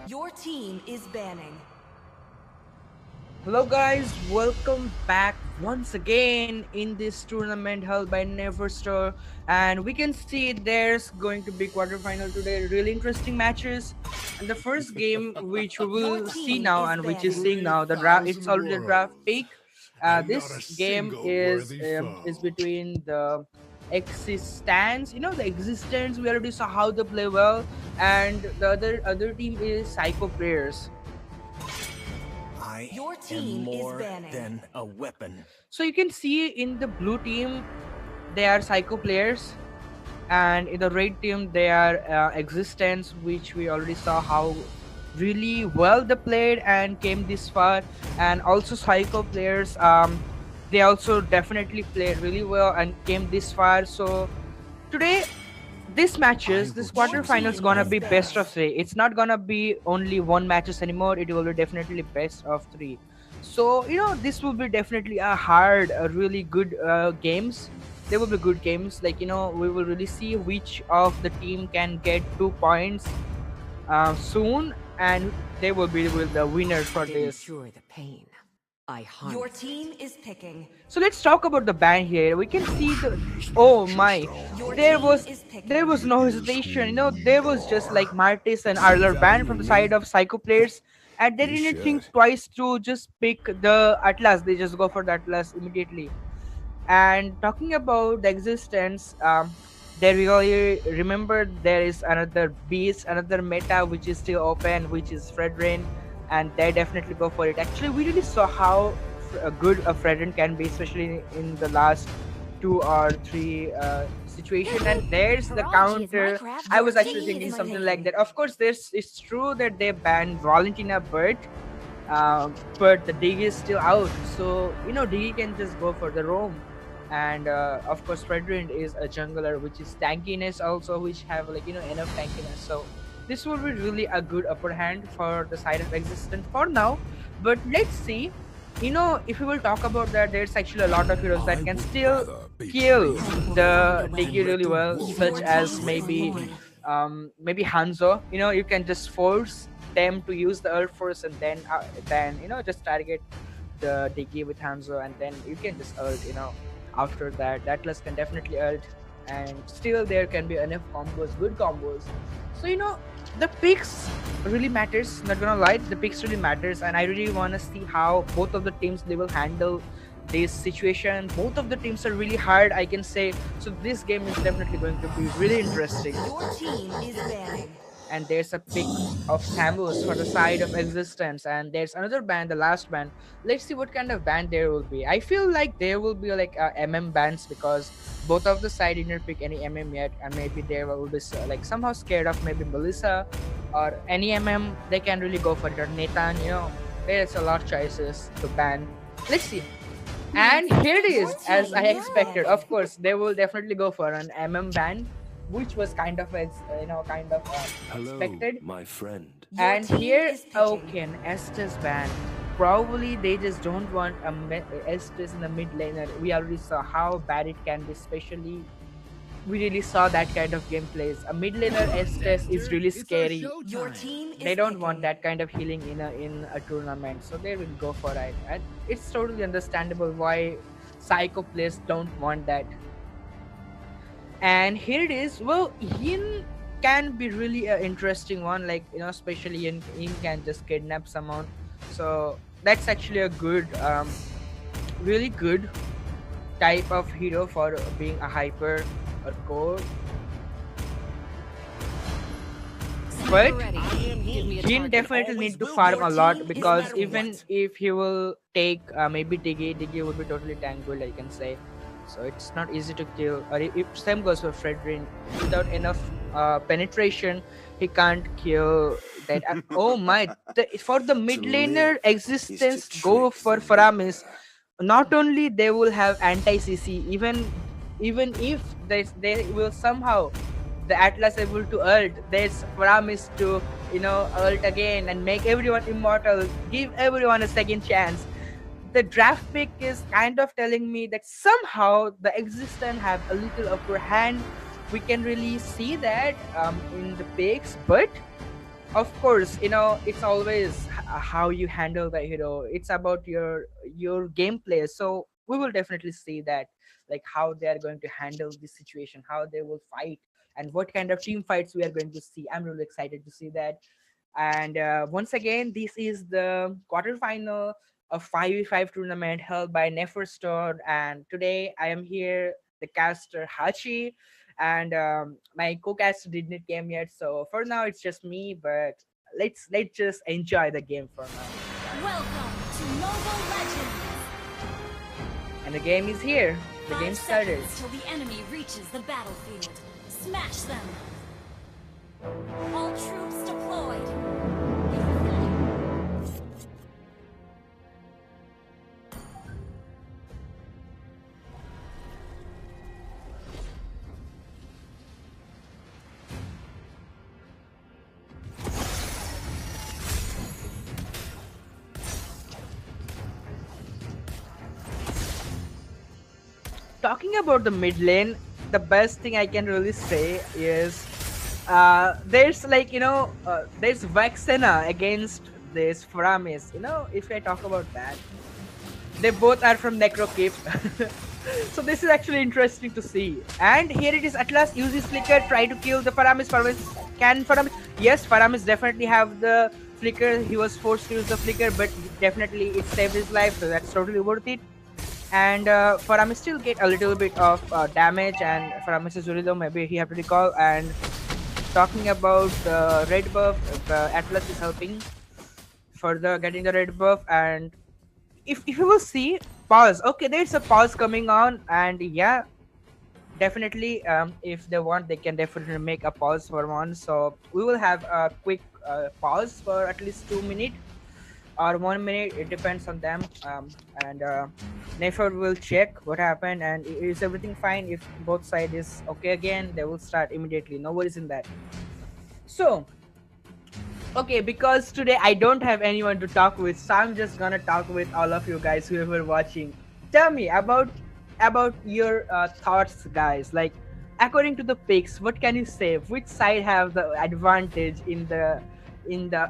Your team is banning. Hello guys, welcome back once again in this tournament held by Nefer Store, and we can see there's going to be quarterfinal today. Really interesting matches, and the first game which we Your will see team now is and which is banning. seeing now the draft. It's 3,000 already the draft rows, pick. and not This a game single worthy is foe. between the existence. The existence. We already saw how they play well, and the other team is Psycho Players. I Your am team is more banning. than a weapon. So you can see in the blue team they are Psycho Players, and in the red team they are Existence, which we already saw how really well they played and came this far. And also Psycho Players, they also definitely played really well and came this far. So today, I this will Your quarterfinals choose team gonna is be only best banning. of us. three. It's not gonna be only one matches anymore. It will be definitely best of three. So this will be definitely a hard, really good games. There will be good games. We will really see which of the team can get 2 points soon, and they will the winner for Didn't this. cure the pain. I Your harnessed team it. is picking. So let's talk about the ban here. We can see the Unleash the oh true my, Your stronghold. there team was is there picking. was no It is hesitation. who we There was just like are. Martis and See Arler value ban from in the side me? of Psycho players, and they You didn't think should. twice to just pick the Atlas. They just go for the Atlas immediately. And talking about the existence, they really remember there is another beast, another meta which is still open, which is Fredrin, and they definitely go for it. Actually, we really saw how good a Fredrin can be, especially in the last 2 or 3 situation. And there's the counter. I Your was actually team thinking is something like picking. that. Of course, there's it's true that they banned Valentina, but the Diggy is still out. So Diggy can just go for the roam, and of course Fredrin is a jungler, which is tankiness also, which have enough tankiness. So this will be really a good upper hand for the side of existence for now. But let's see. If we will talk about that, there's actually a lot of heroes that I can would still rather be kill I freezing will find a the cold way. than Diggy let really the well, wolf such Your as team is betray maybe picking. me. Hanzo. You can just force them to use the ult first, and then just target the Diggy with Hanzo, and then you can just ult. After that, the Atlas can definitely ult, and still there can be enough combos, good combos. So the picks really matters. Not gonna lie, the picks really matters, and I really wanna see how both of the teams they will handle this situation. Both of the teams are really hard, I can say. So this game is definitely going to be really interesting. Your team is banning. And there's a pick of Samus for the side of existence, and there's another band, the last band. Let's see what kind of band there will be. I feel like there will be like bands, because both of the side didn't pick any yet, and maybe they will be like somehow scared of maybe Melissa or any they can really go for it, or Nathan. There's a lot of choices to ban. Let's see. And here it Your is, as I team is expected. banning. Of course, they will definitely go for an ban, which was kind of Hello, expected. my friend. Your And team here, is picking. okay, an Estes ban. Probably they just don't want Estes in the mid laner. We already saw how bad it can be, especially we really saw that kind of gameplays. A mid laner Come on, Estes is Dexter. really It's our scary. Your showtime. team They is don't want picking. that kind of healing in a tournament, so they will go for it. And it's totally understandable why Psycho players don't want that. And here it is. Well, Yin can be really an interesting one, especially Yin can just kidnap someone. So that's actually a good really good type of hero for being a hyper or core. Sniper But ready. Give me a Jin target. definitely Always need to will farm Your be, a team lot, is no because matter picking. even what. if he will take maybe Diggy will be totally tangled, I can say. So it's not easy to kill. Or if same goes for Fredrin, without enough penetration, he can't kill that. Oh my! For the To mid laner live is to existence, go trick for the Faramis. reaper. Not only they will have anti CC, even if they will somehow the Atlas able to ult, there's promise to ult again and make everyone immortal, give everyone a second chance. The draft pick is kind of telling me that somehow the existence have a little upper hand. We can really see that in the picks, but of course, it's always how you handle the hero. It's about your gameplay. So we will definitely see that, like how they are going to handle this situation, how they will fight, and what kind of team fights we are going to see. I'm really excited to see that. And once again, this is the quarterfinal of 5v5 tournament held by Nefer Store. And today I am here, the caster Hachi, and my co-caster did not came yet. So for now, it's just me. But let's just enjoy the game for now. Welcome to Mobile Legends. And the game is here. The game 5 started. seconds till the enemy reaches the battlefield. Smash them. All troops deployed. Talking about the mid lane, the best thing I can really say is there's like there's Vexena against this Faramis. If I talk about that, they both are from Necrokeep. So this is actually interesting to see. And here it is, Atlas uses flicker, try to kill the Faramis. Faramis? Yes, Faramis definitely have the flicker. He was forced to use the flicker, but definitely it saved his life, so that's totally worth it. And Faramis still get a little bit of damage, and Faramis is really low, maybe he have to recall. And talking about the red buff, the Atlas is helping further getting the red buff. And if you will see, pause, okay, there's a pause coming on. And yeah, definitely if they want, they can definitely make a pause for one. So we will have a quick pause for at least 2 minutes or 1 minute, it depends on them. And Nefer will check what happened, and is everything fine. If both sides is okay again, they will start immediately, no worries in that. So okay, because today I don't have anyone to talk with, so I'm just gonna talk with all of you guys, whoever watching. Tell me about your thoughts, guys. Like, according to the picks, what can you say? Which side have the advantage in the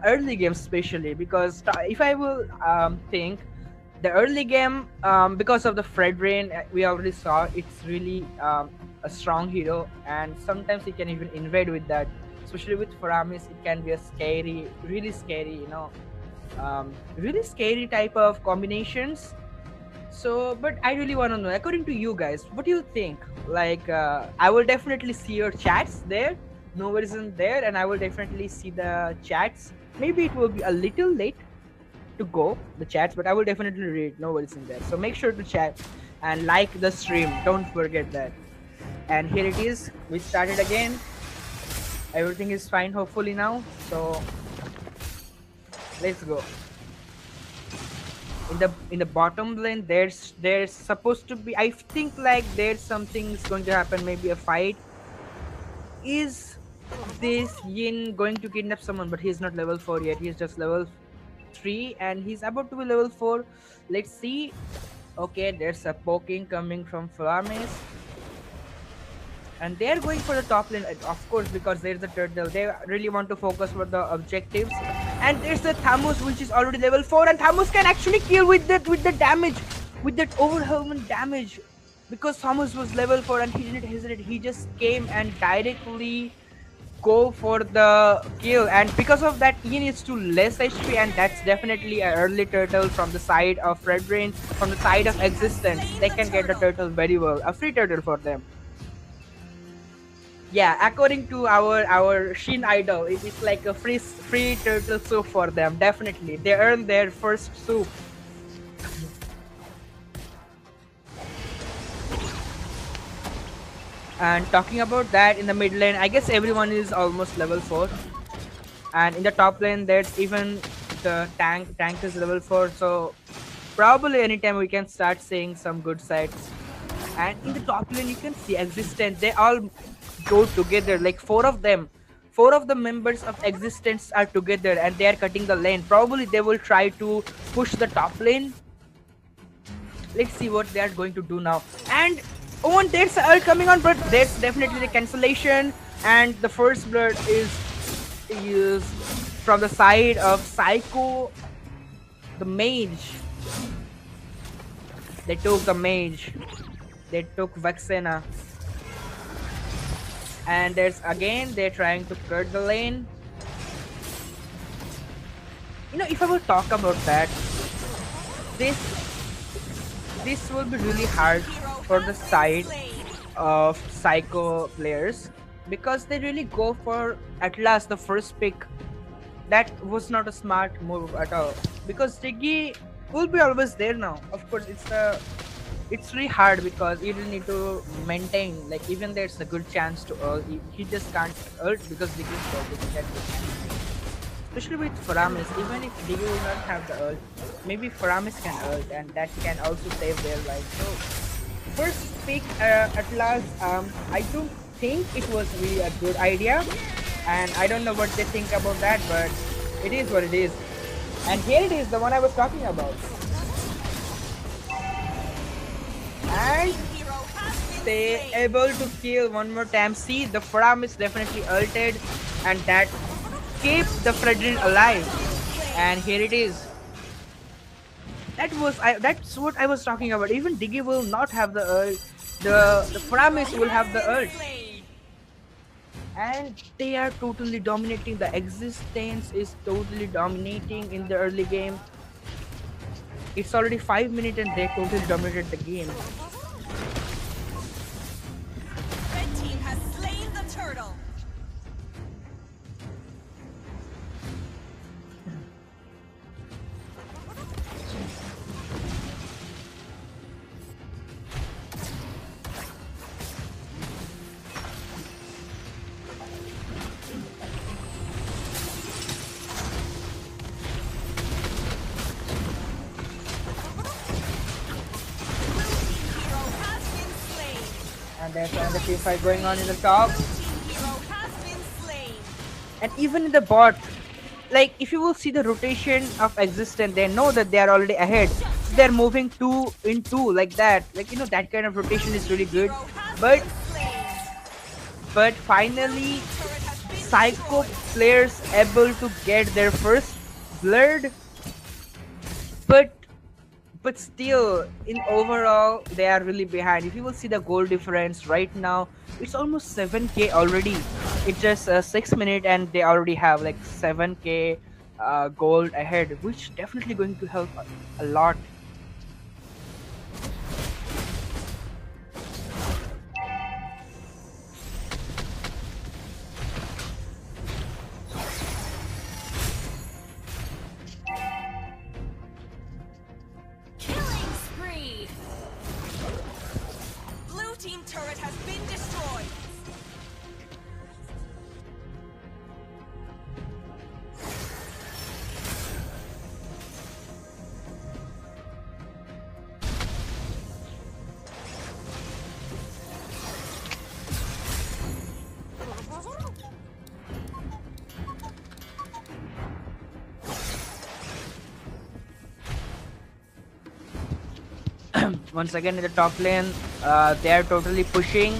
early game, especially? Because if I will think the early game, because of the Fredrin, we already saw it's really a strong hero, and sometimes he can even invade with that. Especially with Faramis, it can be a scary, really scary, really scary type of combinations. So, but I really want to know, according to you guys, what do you think? Like, I will definitely see your chats there. No worries in there, and I will definitely see the chats. Maybe it will be a little late to go the chats, but I will definitely read. No worries in there. So make sure to chat and like the stream. Don't forget that. And here it is. We started again. Everything is fine, hopefully now. So let's go. In the bottom lane, there's supposed to be, I think, like there's something's going to happen. Maybe a fight. Is this Yin going to kidnap someone? But he's not level 4 yet. He's just level 3, and he's about to be level 4. Let's see. Okay, there's a poking coming from Flames, and they're going for the top lane, of course, because there's the turtle. They really want to focus for the objectives. And there's the Thamus, which is already level 4, and Thamus can actually kill with the damage, with that overwhelming damage, because Thamus was level 4 and he didn't hesitate. He just came and directly go for the kill, and because of that, Ian is to less HP, and that's definitely an early turtle from the side of Red Rain, from the side of Existence. They can get the turtle very well, a free turtle for them. Yeah, according to our Shin idol, it is like a free turtle soup for them. Definitely, they earn their first soup. And talking about that, in the mid lane, I guess everyone is almost level 4. And in the top lane, there's even the tank. Tank is level 4, so probably anytime we can start seeing some good sides. And in the top lane, you can see Existence. They all go together, like 4 of them. 4 of the members of Existence are together, and they are cutting the lane. Probably they will try to push the top lane. Let's see what they are going to do now. And oh, and there's ult coming on, but there's definitely the cancellation, and the first blood is from the side of Psycho, the mage. They took the mage. They took Vexena. And there's again, they're trying to cut the lane. You know, if I will talk about that, this will be really hard for the side of Psycho players because they really go for Atlas the first pick. That was not a smart move at all because Tiggy will be always there now. Of course, it's really hard because you really need to maintain, like, even there's a good chance to ult, he just can't ult because Diggy is broken. Especially with Faramis, even if Diggy will not have the ult, maybe Faramis can ult and that can also save their life. So first pick Atlas, I don't think it was really a good idea, and I don't know what they think about that, but it is what it is. And here it is, the one I was talking about. And they able to kill one more time. See, the Fram is definitely ulted, and that keeps the Fredrin alive. And here it is. That's what I was talking about. Even Diggy will not have the ult. The Framis will have the ult. And they are totally dominating. The existence is totally dominating in the early game. It's already 5 minutes and they totally dominated the game. Red team has slain the turtle. And there's another team fight going on in the top. And even in the bot, like, if you will see the rotation of existence, they know that they are already ahead. They're moving 2 in 2 like that. Like, you know, that kind of rotation is really good. But finally, Psycho players able to get their first blood. But still, in overall, they are really behind. If you will see the goal difference right now, it's almost 7k already. It's just 6 minutes and they already have like 7k gold ahead, which definitely going to help a lot. Turret has been destroyed. Once again in the top lane, they are totally pushing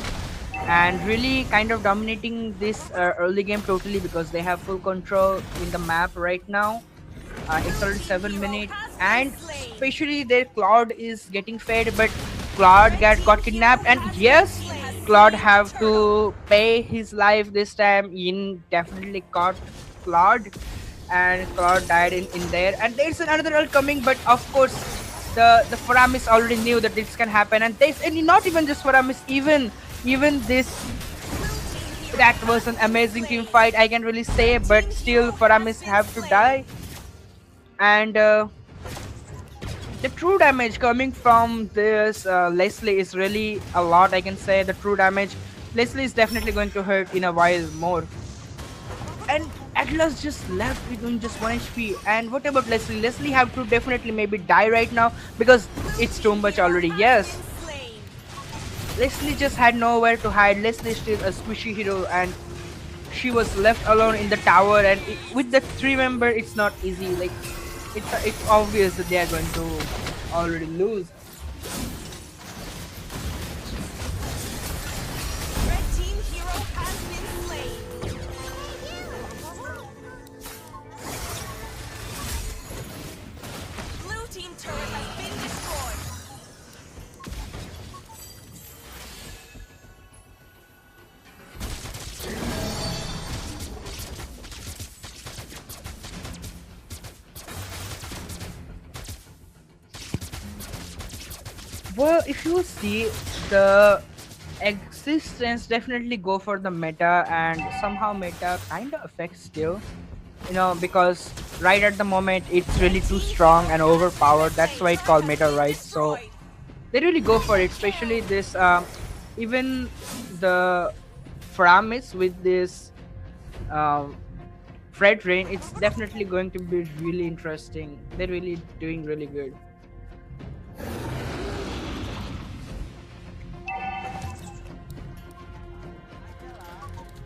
and really kind of dominating this early game totally because they have full control in the map right now. It's already 7 minutes and especially their Claude is getting fed, but Claude got kidnapped, and yes, Claude have to pay his life this time. Yin definitely caught Claude and Claude died in there, and there's another ult coming, but of course the Faramis already knew that this can happen, and not even just Faramis, even this, that was an amazing team fight, I can really say, but still Faramis have to die. And the true damage coming from this Leslie is really a lot, I can say. The true damage, Leslie is definitely going to hurt in a while more. And Atlas just left with doing just 1 HP. And what about Leslie? Leslie have to definitely maybe die right now because it's too much already. Yes, Leslie just had nowhere to hide. Leslie is still a squishy hero and she was left alone in the tower, and with the 3 member it's not easy. Like, it's obvious that they are going to already lose. Well, if you see the existence, definitely go for the meta, and somehow meta kind of affects still. Because right at the moment it's really too strong and overpowered. That's why it's called meta, right? So they really go for it, especially this. Even the Framis with this um, Fred Rain, it's definitely going to be really interesting. They're really doing really good.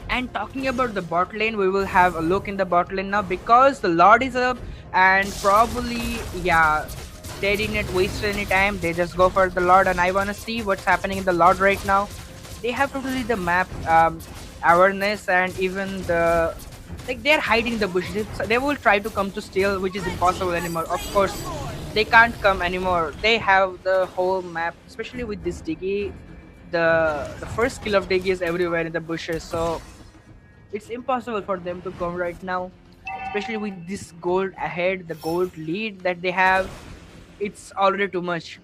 And talking about the bot lane, we will have a look in the bot lane now because the Lord is up, and probably, yeah, they didn't waste any time. They just go for the Lord, and I want to see what's happening in the Lord right now. They have totally the map awareness, and even the, like, they're hiding the bush. They will try to come to steal, which is impossible anymore. Of course, they can't come anymore. They have the whole map, especially with this Diggy. The first skill of Diggy is everywhere in the bushes, so it's impossible for them to come right now, especially with this gold ahead, the gold lead that they have. It's already too much.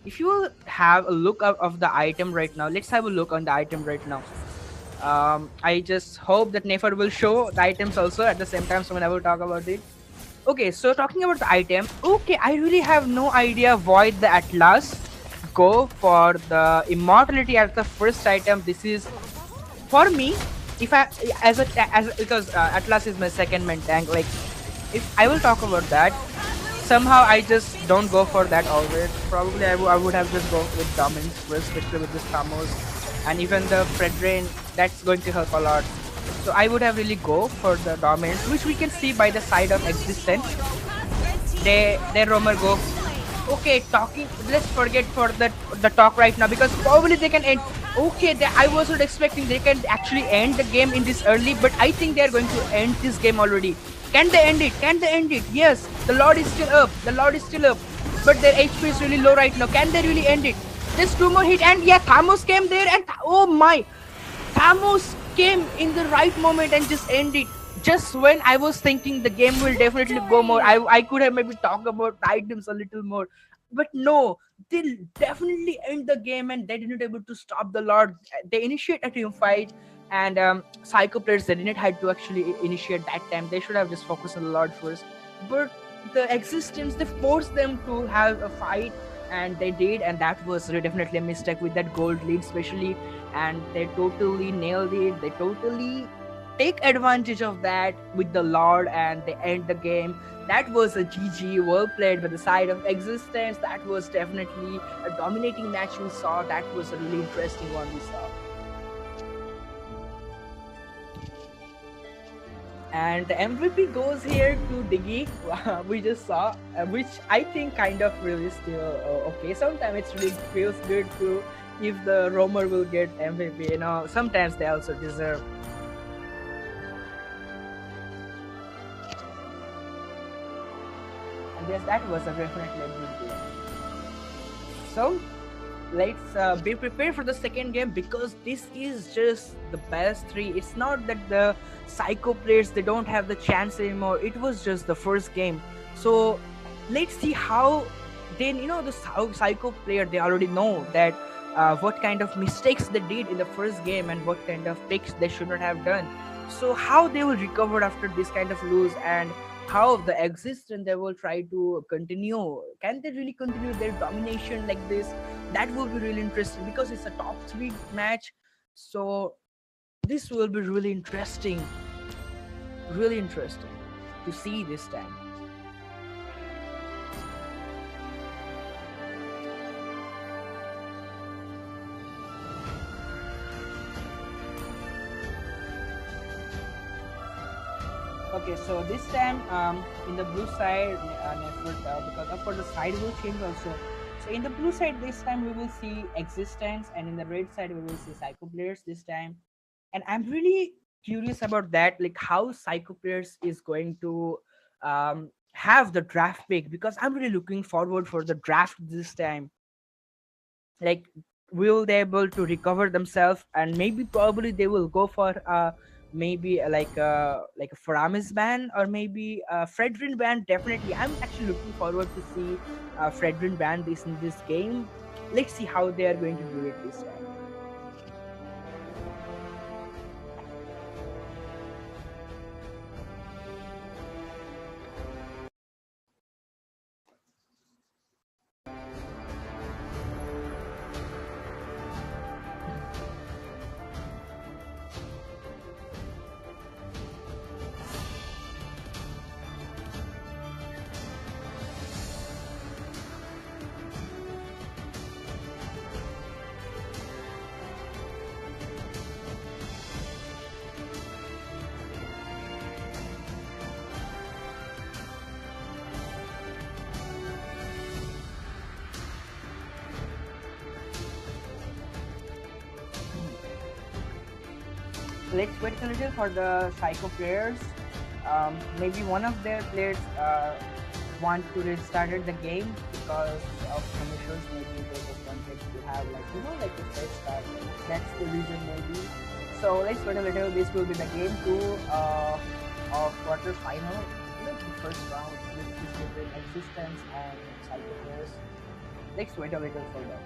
If you have a look of the item right now, let's have a look on the item right now. I just hope that Nefer will show the items also at the same time, so when I will talk about it. Okay, so talking about the item, okay, I really have no idea why the Atlas go for the immortality as the first item. This is, for me, if I because Atlas is my second main tank. Like, if I will talk about that, somehow I just don't go for that always. Probably I would have just go with dominance first, especially with this Thamos, and even the Fredrin. That's going to help a lot. So I would have really go for the dominance, which we can see by the side of existence. They roamer go. Okay, talking. Let's forget for the talk right now because probably they can end. Okay, I wasn't expecting they can actually end the game in this early, but I think they are going to end this game already. Can they end it? Can they end it? Yes, the Lord is still up. The Lord is still up, but their HP is really low right now. Can they really end it? Just two more hit, and yeah, Thamos came there, and oh my, Thamos came in the right moment and just end it. Just when I was thinking the game will definitely go more, I could have maybe talked about the items a little more, but no, they definitely end the game and they didn't able to stop the Lord. They initiate a team fight, and Psycho players, they didn't have to actually initiate that time. They should have just focused on the Lord first, but the existence, they forced them to have a fight, and they did, and that was really definitely a mistake with that gold lead especially, and they totally nailed it. They totally take advantage of that with the Lord, and they end the game. That was a GG, well played by the side of existence. That was definitely a dominating match we saw. That was a really interesting one we saw. And the MVP goes here to Diggy. We just saw, which I think kind of really still okay. Sometimes it really feels good to if the roamer will get MVP. Sometimes they also deserve. And yes, that was definitely a good game. So let's be prepared for the second game, because this is just the best three. It's not that the Psycho players, they don't have the chance anymore. It was just the first game. So let's see how then the Psycho player, they already know that what kind of mistakes they did in the first game and what kind of picks they should not have done. So how they will recover after this kind of lose, and how the existence they will try to continue. Can they really continue their domination like this? That will be really interesting because it's a top 3 match. So this will be really interesting to see this time. Okay, so this time in the blue side, Nefer, because of course the side will change also. So in the blue side this time we will see existence, and in the red side we will see Psycho players this time. And I'm really curious about that, like how Psycho players is going to have the draft pick, because I'm really looking forward for the draft this time. Like, will they able to recover themselves, and maybe probably they will go for maybe like a Faramis ban, or maybe Fredrin ban. Definitely, I'm actually looking forward to see Fredrin ban this in this game. let's see how they are going to do it this time. Let's wait a little for the Psycho players. Maybe one of their players want to restart the game because of some issues. Maybe they just wanted to have like a fresh start. That's the reason maybe. So let's wait a little. This will be the game 2 of quarter final. The first round with this existence and Psycho players. Let's wait a little for that.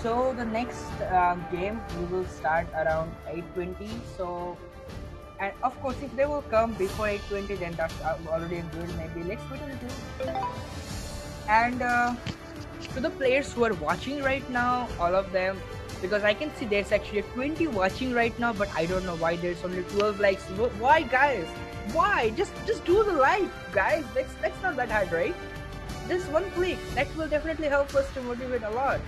So the next game we will start around 8:20. So, and of course, if they will come before 8:20, then that's already good. Maybe let's wait a little. And to the players who are watching right now, all of them, because I can see there's actually 20 watching right now, but I don't know why there's only 12 likes. Why, guys? Why? Just do the like, guys. That's not that hard, right? Just one click. That will definitely help us to motivate a lot.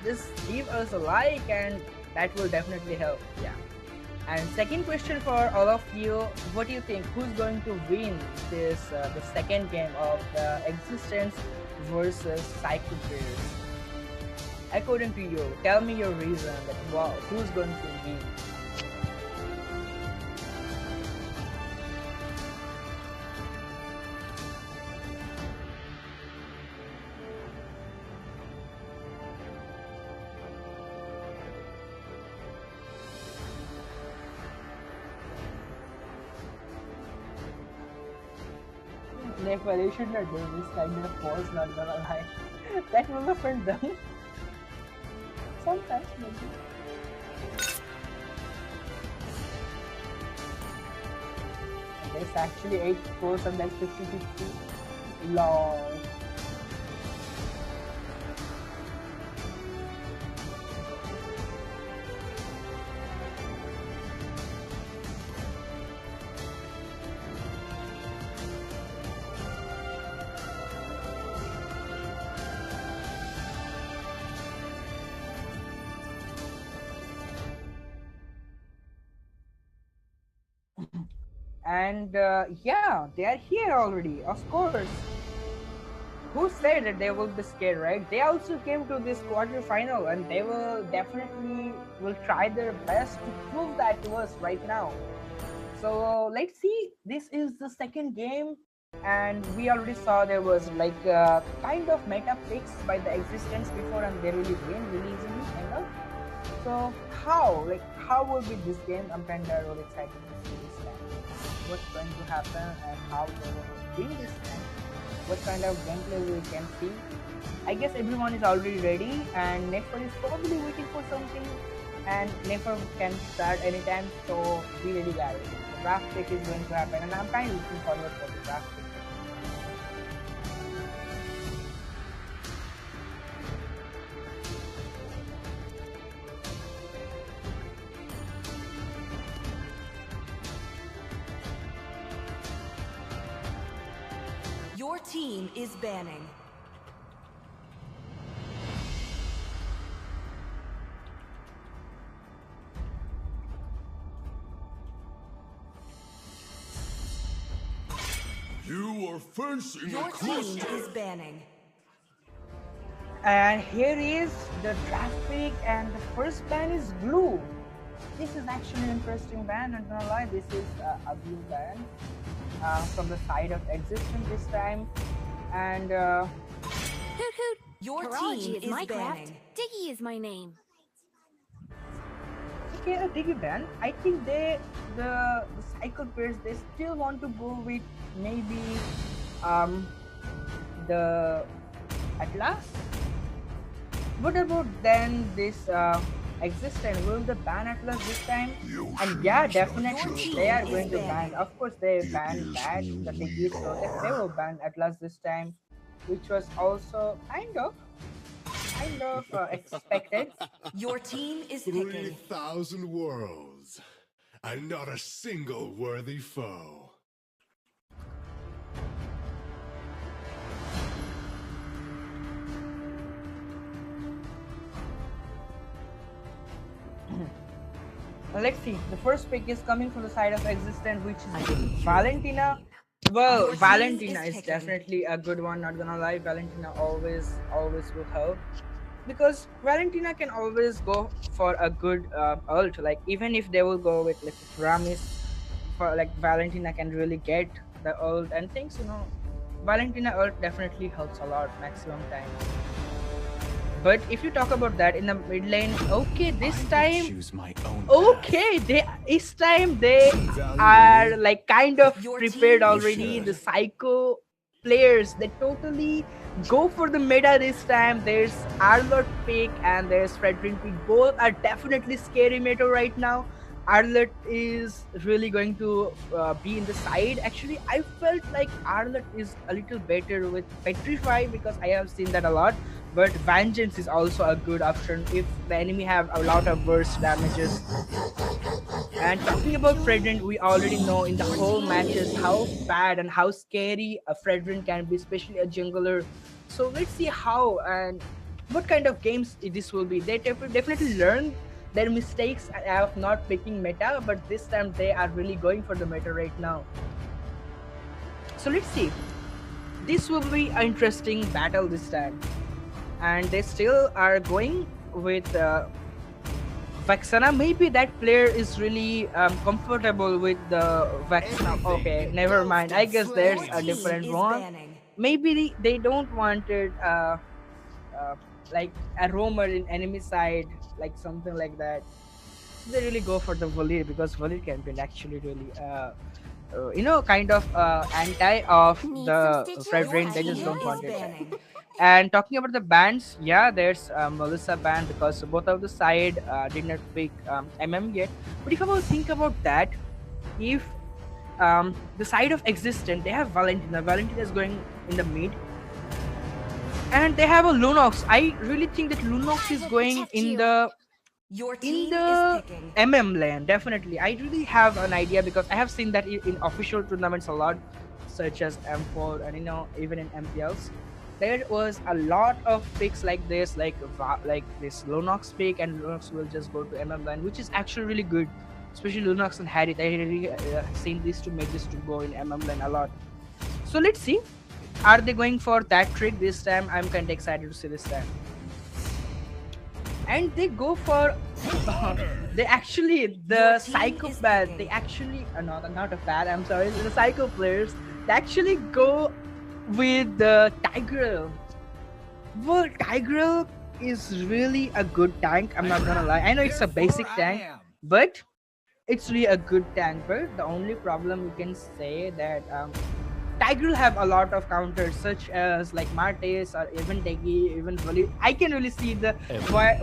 Just give us a like and that will definitely help. Yeah. And second question for all of you, what do you think, who's going to win this the second game of the Existence versus Psycho players? According to you, tell me your reason that who's going to win. Nefer, you should not do this kind of pose, not gonna lie. That will offend them. Sometimes maybe. There's actually 8 scores and that's 50-50. Lol. And yeah, they are here already, of course. Who said that they will be scared, right? They also came to this quarter final and they will definitely try their best to prove that to us right now. So let's see. This is the second game and we already saw there was like a kind of meta picks by the Existence before and they really win really easily, kind of. So how will be this game? I'm kind of really excited to see this time. What's going to happen and how they will win this time. What kind of gameplay we can see. I guess everyone is already ready and Nefer is probably waiting for something. and Nefer can start anytime, so be ready guys. The draft pick is going to happen and I'm kind of looking forward for the draft pick. Your team is banning. You are facing Your team is banning. And here is the draft pick, and the first ban is blue. This is actually an interesting ban, I'm not gonna lie. This is a blue ban from the side of existence this time. And Hoot hoot. Your Parology team is is my craft. banning. Diggy is my name. okay, a Diggy ban. I think the cycle players, they still want to go with maybe the Atlas. What about then this existent? Will they ban Atlas this time? And yeah, definitely they are going to ban. Of course, they banned that the Diggy, so they will ban Atlas this time, which was also kind of expected. Your team is picking. 3,000 worlds, and not a single worthy foe. Let's see. The first pick is coming from the side of existence, which I is didn't hear Valentina. Well, Your team Valentina is is picking. definitely a good one. Not gonna lie, Valentina always will help, because Valentina can always go for a good ult. Like even if they will go with like Ramis, for like Valentina can really get the ult and things. Valentina ult definitely helps a lot maximum time. But if you talk about that in the mid lane, okay, this time, choose my own okay, this time they are like kind of Your prepared team already. should. The psycho players, they totally go for the meta this time. There's Arlott pick and there's Fredrin pick. Both are definitely scary meta right now. Arlott is really going to be in the side. Actually, I felt like Arlott is a little better with Petrify because I have seen that a lot. But Vengeance is also a good option if the enemy have a lot of burst damages. And talking about Fredrin, we already know in the whole matches how bad and how scary a Fredrin can be, especially a jungler. So let's see how and what kind of games this will be. They definitely learn their mistakes of not picking meta, but this time they are really going for the meta right now. So let's see. This will be an interesting battle this time. And they still are going with Vexana. Maybe that player is really comfortable with the Vexana. Okay, never mind. I guess there's Your a team different is one. banning. Maybe they don't want it like a roamer in enemy side, like something like that. So they really go for the Valir because Valir can be actually really kind of anti of Need some the stitches? Fredrin. They Your just team don't is want it. banning. And talking about the bands, yeah, there's Melissa band because both of the side did not pick yet. But if I will think about that, if the side of existent, they have Valentina. Valentina is going in the mid, and they have a Lunox. I really think that Lunox is will going protect in you. the Your team in is the picking. lane. Definitely, I really have an idea because I have seen that in official tournaments a lot, such as M4 and even in MPLs. There was a lot of picks like this, like this Lunox pick, and Lunox will just go to lane, which is actually really good, especially Lunox and Harry. I really seen these two mages to go in lane a lot. So let's see, are they going for that trick this time? I'm kind of excited to see this time. And they go for they actually the Your team is psychopath, picking. they actually not a bad, I'm sorry, the psycho players, they actually go with the Tigreal. Well, Tigreal is really a good tank, I'm not gonna lie. I know it's a basic tank, but it's really a good tank. But the only problem you can say that Tigreal have a lot of counters, such as like Martes or even Degi, even Voli. I can really see the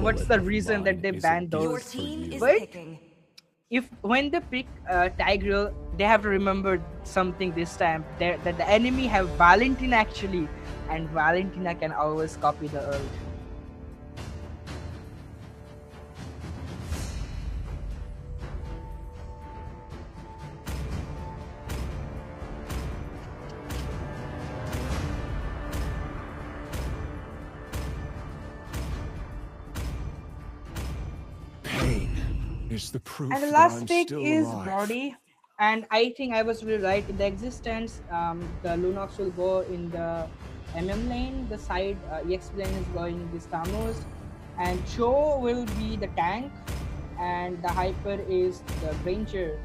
what's the reason that they banned Your those. team is But picking. if when they pick Tigreal, they have to remember something this time, that the enemy have Valentina actually, and Valentina can always copy the ult. Pain is the proof And the that last I'm pick still is alive. Brody. And I think I was really right in the existence. The Lunox will go in the MM lane, the side EXP lane is going this Thanos, and Cho will be the tank, and the Hyper is the Ranger.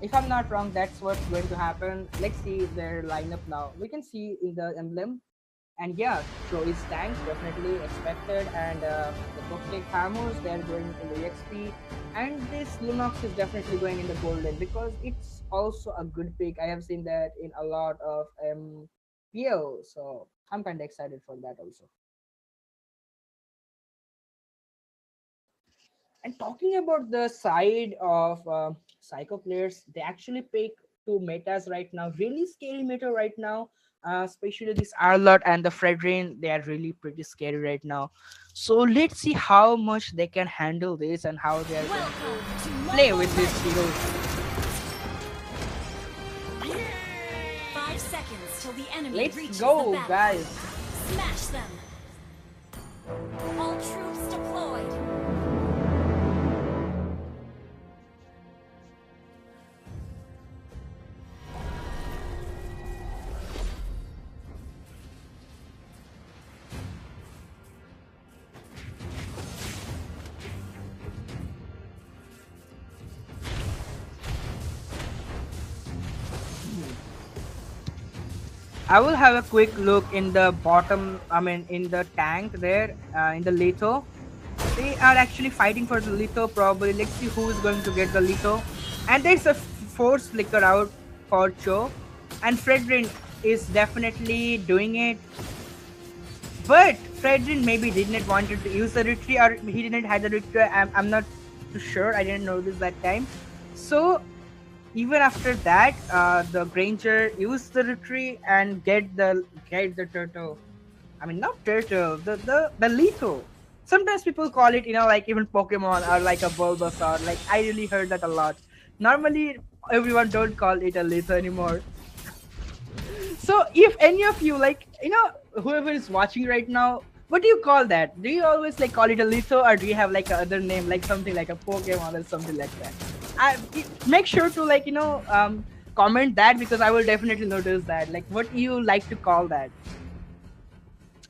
If I'm not wrong, that's what's going to happen. Let's see their lineup now. We can see in the emblem. And yeah, Cho is tanks, definitely expected. And the Toktek Hammers, they're going in the XP. And this Lunox is definitely going in the golden because it's also a good pick. I have seen that in a lot of PL. So I'm kind of excited for that also. And talking about the side of psycho players, they actually pick two metas right now, really scary meta right now. Especially this Arlott and the Fredrin, they are really pretty scary right now. So let's see how much they can handle this and how they are going Welcome to to play Mobile with these Legends. heroes. 5 seconds till the enemy Let's reaches go, the guys. battlefield. Smash them. All troops deployed. I will have a quick look in the bottom, I mean, in the tank there, in the Litho. They are actually fighting for the Litho probably. Let's see who is going to get the Litho. And there's a force flicker out for Cho. And Fredrin is definitely doing it. But Fredrin maybe didn't wanted to use the retreat, or he didn't have the retreat. I'm not too sure. I didn't notice that time. So even after that, the Granger used the retreat and get the turtle. I mean, not turtle, the Litho. Sometimes people call it, like even Pokemon or like a Bulbasaur. Like I really heard that a lot. Normally, everyone don't call it a Litho anymore. So if any of you, like, whoever is watching right now, what do you call that? Do you always like call it a Litho, or do you have like another name, like something like a Pokemon or something like that? Make sure to comment that, because I will definitely notice that, like what you like to call that.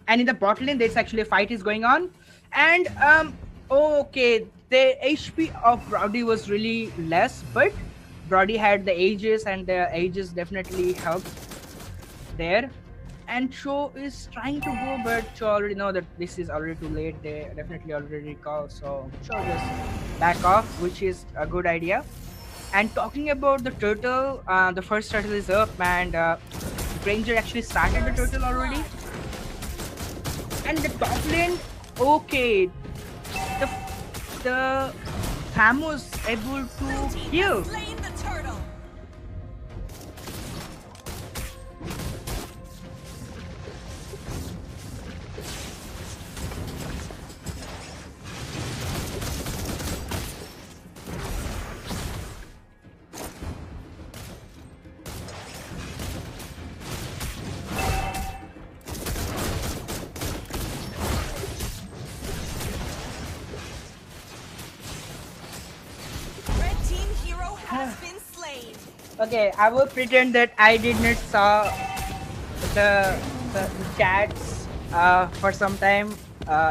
And in the bot lane, there's actually a fight is going on, and okay, the HP of Brody was really less, but Brody had the ages, and the ages definitely helped there. And Cho is trying to go, but Cho already know that this is already too late. They definitely already recall, so Cho just back off, which is a good idea. And talking about the turtle, the first turtle is up, and Granger actually started the turtle already. And the top lane, okay, the Tham was able to kill. Slain the turtle. Red team hero has been slain. Okay, I will pretend that I did not saw the chats for some time.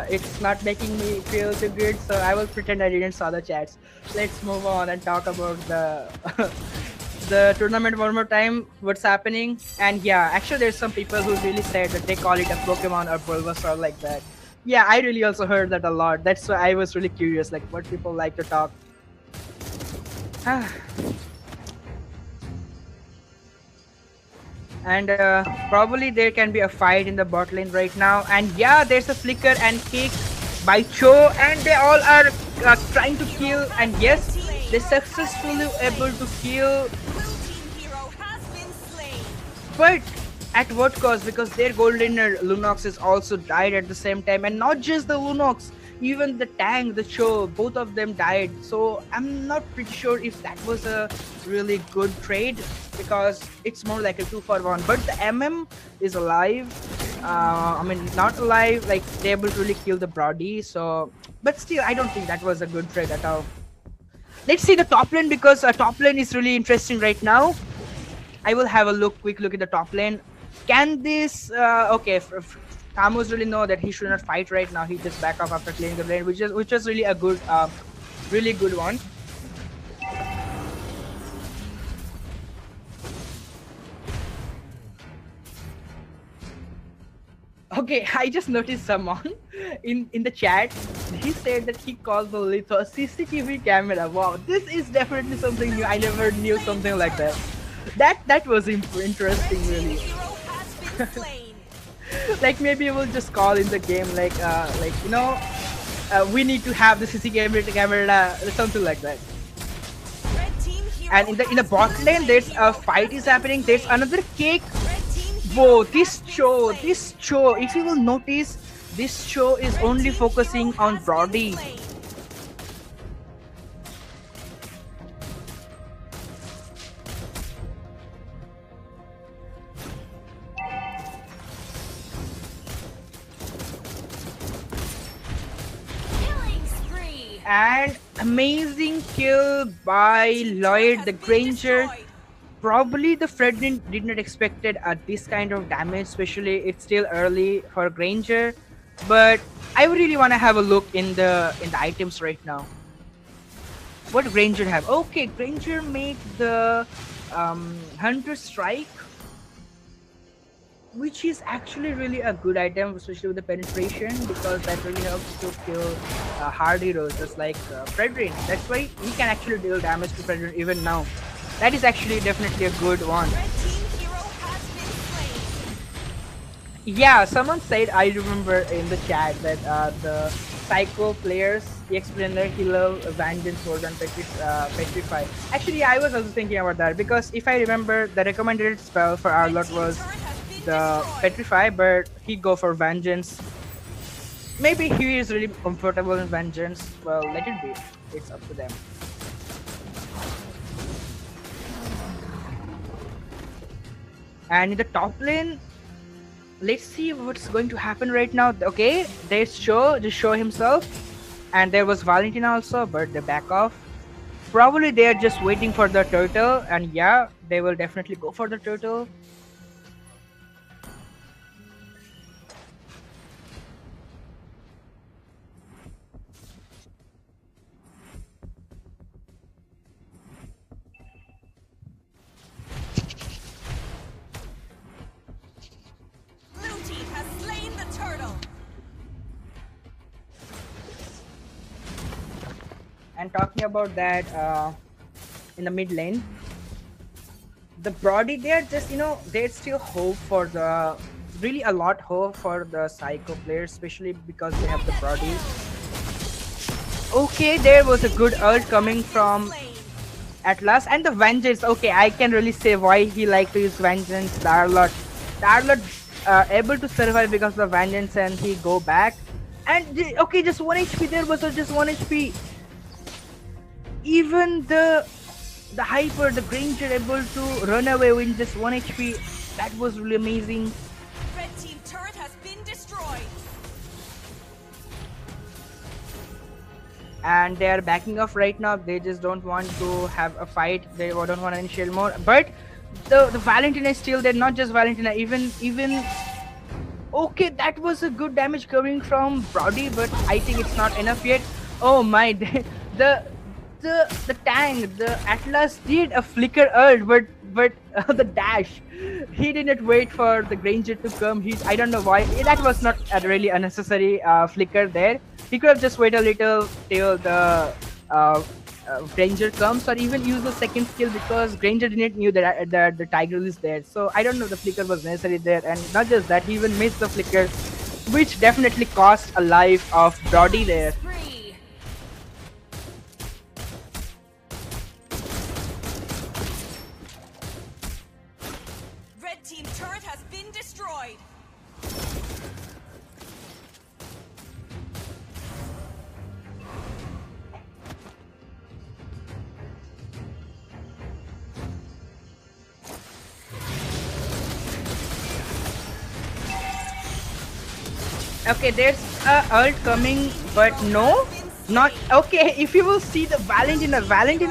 It's not making me feel too good, so I will pretend I didn't saw the chats. Let's move on and talk about the the tournament one more time. What's happening? And yeah, actually, there's some people who really said that they call it a Pokemon or Bulbasaur like that. Yeah, I really also heard that a lot. That's why I was really curious, like what people like to talk. And probably there can be a fight in the bot lane right now. And yeah, there's a flicker and kick by Cho, and they all are trying to kill. And yes, they successfully able to kill. Blue team hero has been slain. But at what cost? Because their goldener Lunox is also died at the same time, and not just the Lunox, even the tank, the Cho, both of them died. So I'm not pretty sure if that was a really good trade, because it's more like a 2-for-1. But the MM is alive. I mean, not alive, like they're able to really kill the Brody. So, but still, I don't think that was a good trade at all. Let's see the top lane, because top lane is really interesting right now. I will have a quick look at the top lane. Can this okay, Tamus really know that he should not fight right now. He just back off after clearing the lane, which was really a good really good one. Okay, I just noticed someone in the chat. He said that he called the Litho a CCTV camera. Wow, this is definitely something new. I never knew something like that. That was interesting, really. Like maybe we'll just call in the game like you know, we need to have the CCTV camera, something like that. And in the bot lane, there's a fight is happening. There's another cake. Whoa, this Cho, if you will notice, this Cho is only focusing on Brody. And amazing kill by Lloyd the Granger. Probably the Fred did not expected this kind of damage, especially it's still early for Granger. But I really want to have a look in the items right now. What Granger have? Okay, Granger make the Hunter Strike, which is actually really a good item, especially with the penetration, because that really helps to kill hard heroes just like Fredrin. That's why he can actually deal damage to Fredrin even now. That is actually definitely a good one. Yeah, someone said, I remember in the chat, that the Psycho players, he explained that he loves Vengeance more than Petrify. Actually, I was also thinking about that, because if I remember, the recommended spell for our lot was the Petrify, but he go for Vengeance. Maybe he is really comfortable in Vengeance. Well, let it be. It's up to them. And in the top lane, let's see what's going to happen right now. Okay, there's Cho, just show himself, and there was Valentina also, but they back off. Probably they are just waiting for the turtle, and yeah, they will definitely go for the turtle. And talking about that, in the mid lane, the Brody, they're just, you know, there's still hope for the, really a lot hope for the Psycho players, especially because they have the Brody. Okay, there was a good ult coming from Atlas, and the Vengeance. Okay, I can really say why he liked to use Vengeance. The Arlott able to survive because of the Vengeance, and he go back. And okay, just 1 HP, there was just 1 HP. Even the Hyper, the Granger, able to run away with just 1 HP. That was really amazing. Red team turret has been destroyed. And they are backing off right now. They just don't want to have a fight. They don't want to initiate more. But the Valentina is still there. Not just Valentina, even okay, that was a good damage coming from Brody, but I think it's not enough yet. Oh my, the tank, the Atlas did a flicker ult, but the dash, he didn't wait for the Granger to come. I don't know why. That was not a really unnecessary flicker there. He could have just waited a little till the Granger comes, or even use the second skill, because Granger didn't knew that the Tiger is there. So I don't know the flicker was necessary there, and not just that, he even missed the flicker, which definitely cost a life of Brody there. Spree. Red team turret has been destroyed. Okay, there's a ult coming, but no, not okay. If you will see the Valentine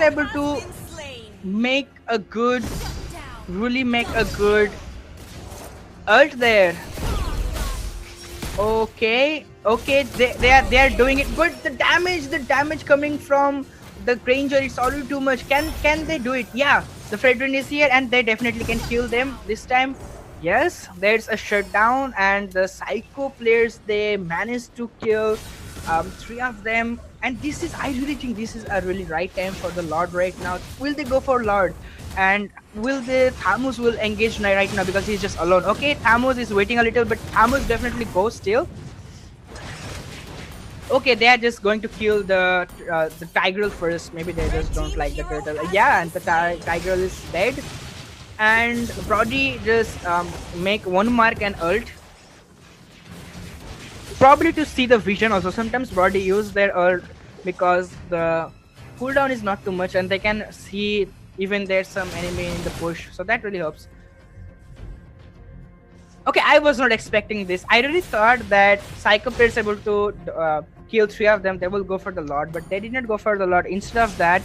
able to Been slain. make a good, really make a good ult there. Okay, they are doing it, but the damage coming from the Granger is already too much. Can they do it? Yeah, the Fredrin is here, and they definitely can kill them this time. Yes, there's a shutdown, and the Psycho players, they managed to kill 3 of them. And I really think this is a really right time for the Lord right now. Will they go for Lord? And will the Thamus will engage right now, because he's just alone? Okay, Thamus is waiting a little, but Thamus definitely goes still. Okay, they are just going to kill the Tigreal first. Maybe they just don't like the turtle. Yeah, and the Tigreal is dead. And Brody just make one mark and ult, probably to see the vision also. Sometimes Brody use their ult because the cooldown is not too much, and they can see even there's some enemy in the push, so that really helps. Okay, I was not expecting this. I really thought that Psycho players able to kill 3 of them, they will go for the Lord, but they did not go for the Lord. Instead of that,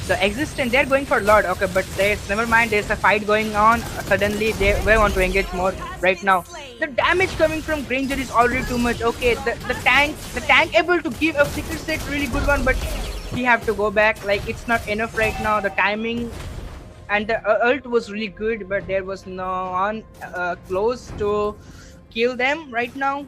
the Existent, they're going for Lord. Okay, but there's, never mind, there's a fight going on. Suddenly they want to engage more right now. The damage coming from Granger is already too much. Okay, the tank able to give a flicker set, really good one, but he have to go back. Like, it's not enough right now. The timing and the ult was really good, but there was no one close to kill them right now.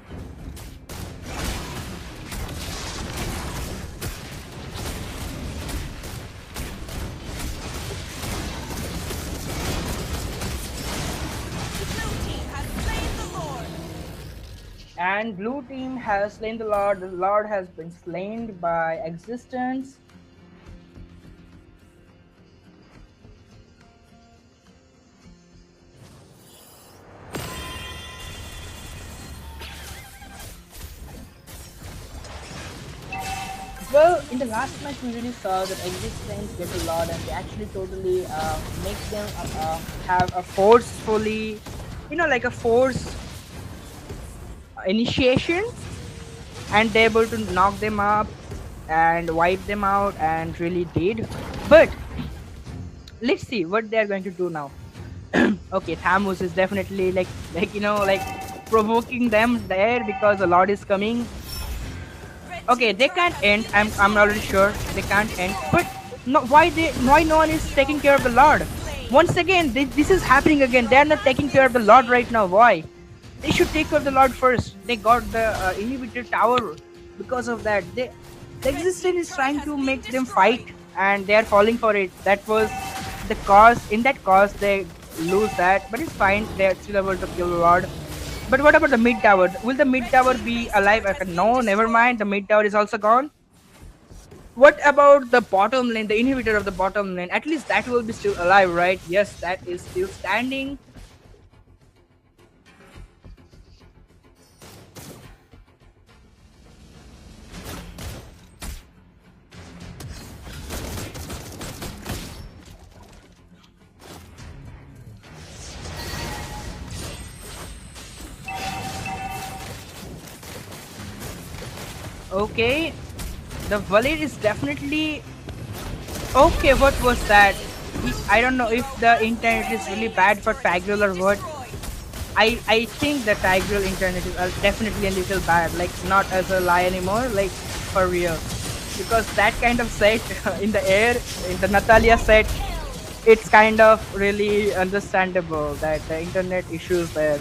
And blue team has slain the Lord. The Lord has been slain by Existence. Well, in the last match we really saw that Existence get the Lord, and they actually totally make them have a forcefully, like a force initiation, and they're able to knock them up and wipe them out, and really did. But let's see what they're going to do now. Okay, Thamus is definitely like provoking them there, because the Lord is coming. Okay, they can't end. I'm already sure they can't end. But no, why no one is taking care of the Lord? Once again, this is happening again. They are not taking care of the Lord right now. Why? They should take care of the Lord first. They got the inhibitor tower. Because of that, the Existence is trying to make them fight, and they are falling for it. That was the cause. In that cause, they lose that, but it's fine. They are still able to kill the Lord. But what about the mid tower? Will the mid tower be alive? No, never mind. The mid tower is also gone. What about the bottom lane, the inhibitor of the bottom lane? At least that will be still alive, right? Yes, that is still standing. Okay, the Valir is definitely okay. What was that? I don't know if the internet is really bad for Tigreal or what. I think the Tigreal internet is definitely a little bad. Like, not as a lie anymore. Like, for real, because that kind of set in the air, in the Natalia set, it's kind of really understandable that the internet issues there.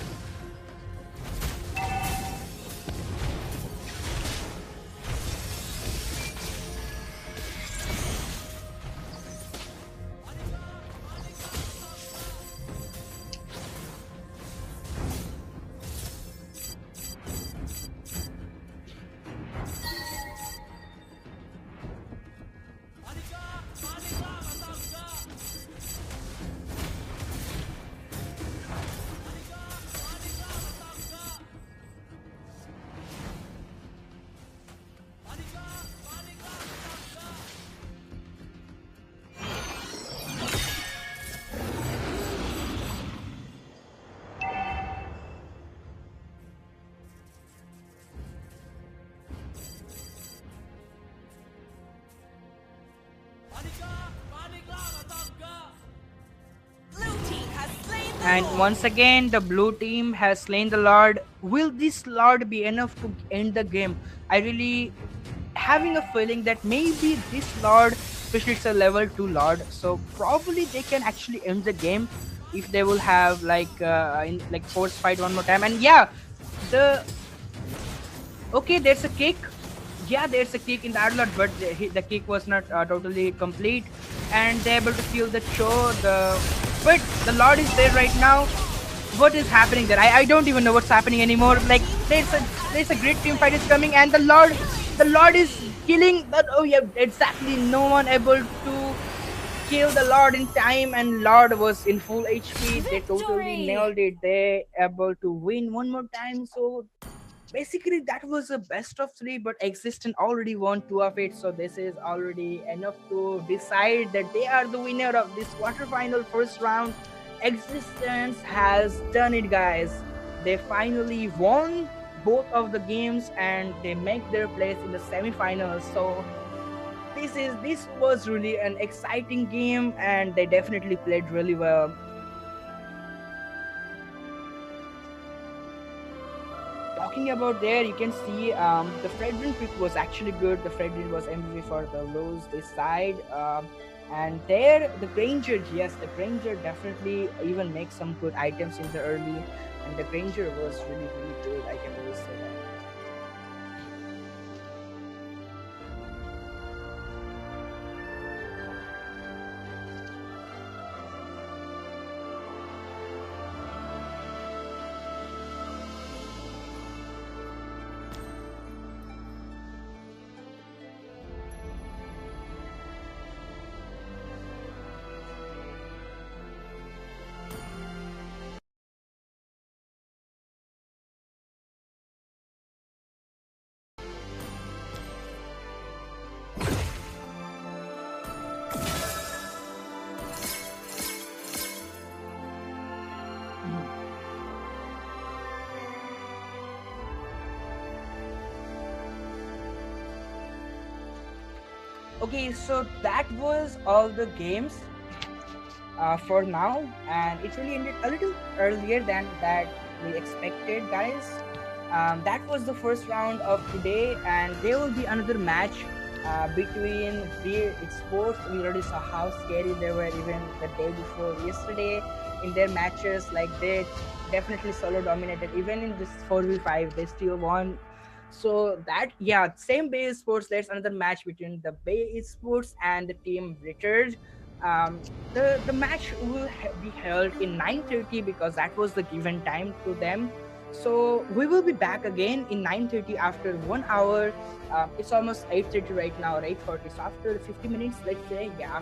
And once again, the blue team has slain the Lord. Will this Lord be enough to end the game? I really having a feeling that maybe this Lord, especially it's a level 2 Lord, so probably they can actually end the game if they will have like force fight one more time. And yeah, the okay, there's a kick. Yeah, there's a kick in the Adlot, but the kick was not totally complete, and they're able to kill the Cho. But the Lord is there right now. What is happening there? I don't even know what's happening anymore. Like there's a great team fight is coming, and the Lord is killing. But oh yeah, exactly. No one able to kill the Lord in time, and Lord was in full HP. They totally Victory! nailed it. They able to win one more time. So basically that was a best of three, but Existent already won two of it, so this is already enough to decide that they are the winner of this quarterfinal first round. Existence has done it, guys. They finally won both of the games and they make their place in the semifinals. So this was really an exciting game and they definitely played really well. Talking about there, you can see the Fredrin pick was actually good. The Fredrin was MVP for the lose this side. And there, the Granger, yes, the Granger definitely even makes some good items in the early. And the Granger was really, really good, I can really say that. Okay, so that was all the games for now, and it really ended a little earlier than that we expected, guys. That was the first round of today, and there will be another match between the sports. We already saw how scary they were even the day before yesterday in their matches. Like they definitely solo dominated. Even in this 4v5, they still won. So that, yeah, same Bay Sports. There's another match between the Bay Sports and the team Richard. The match will be held in 9:30 because that was the given time to them. So we will be back again in 9:30 after 1 hour. It's almost 8:30 right now, or 8:40. So after 50 minutes, let's say, yeah,